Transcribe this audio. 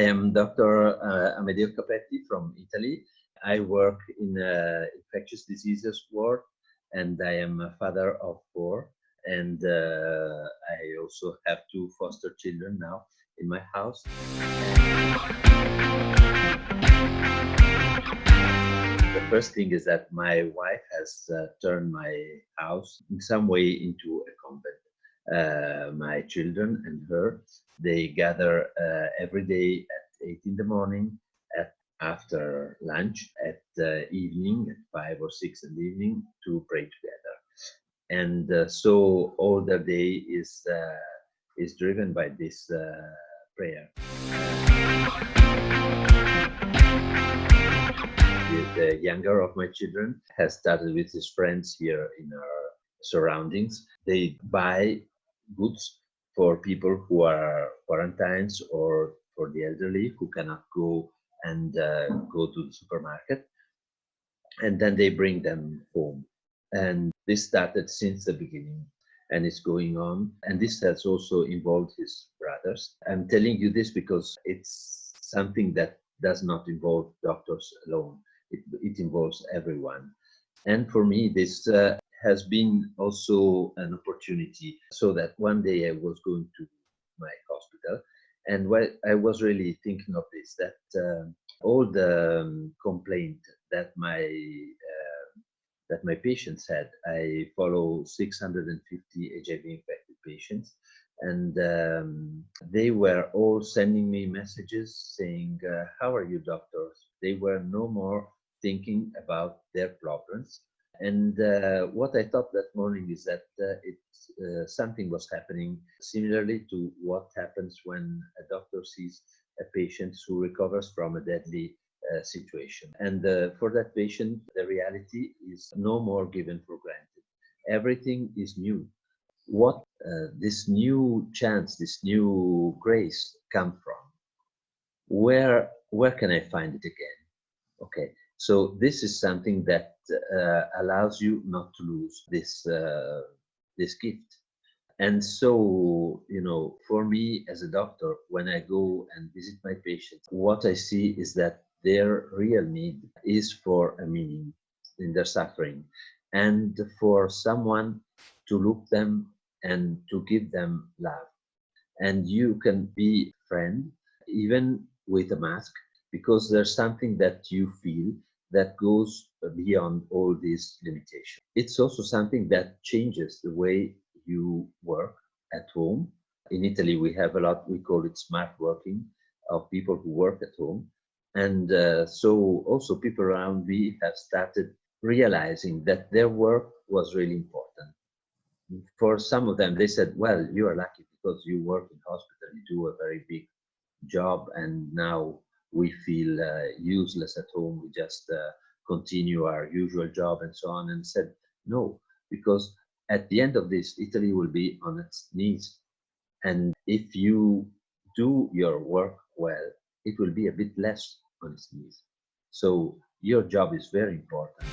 am Dr. Amadeo Kapetti from Italy. I work in infectious diseases ward, and I am a father of 4. And I also have 2 foster children now in my house. The first thing is that my wife has turned my house in some way into a convent. My children and her, they gather every day at 8 in the morning, after lunch, at evening, at 5 or 6 in the evening, to pray together. And so all the day is driven by this prayer. The younger of my children has started with his friends here in our surroundings. They buy goods for people who are quarantined or for the elderly who cannot go and go to the supermarket, and then they bring them home. And this started since the beginning and it's going on. And this has also involved his brothers. I'm telling you this because it's something that does not involve doctors alone. It involves everyone. And for me, this has been also an opportunity, so that one day I was going to my hospital, and I was really thinking of this, that all the complaint that my patients had. I follow 650 HIV infected patients, and they were all sending me messages saying, how are you, doctors? They were no more thinking about their problems. And what I thought that morning is that something was happening similarly to what happens when a doctor sees a patient who recovers from a deadly situation. And for that patient, the reality is no more given for granted. Everything is new. What this new chance, this new grace come from? Where can I find it again? Okay, so this is something that allows you not to lose this gift. And so, for me as a doctor, when I go and visit my patients, what I see is that their real need is for a meaning in their suffering, and for someone to look them and to give them love. And you can be a friend even with a mask, because there's something that you feel that goes beyond all these limitations. It's also something that changes the way you work at home. In Italy, we have a lot, we call it smart working, of people who work at home. And so also people around me have started realizing that their work was really important. For some of them, they said, well, you are lucky because you work in hospital, you do a very big job, and now we feel useless at home. We just continue our usual job and so on. And said, no, because at the end of this, Italy will be on its knees. And if you do your work well, it will be a bit less on its knees. So your job is very important.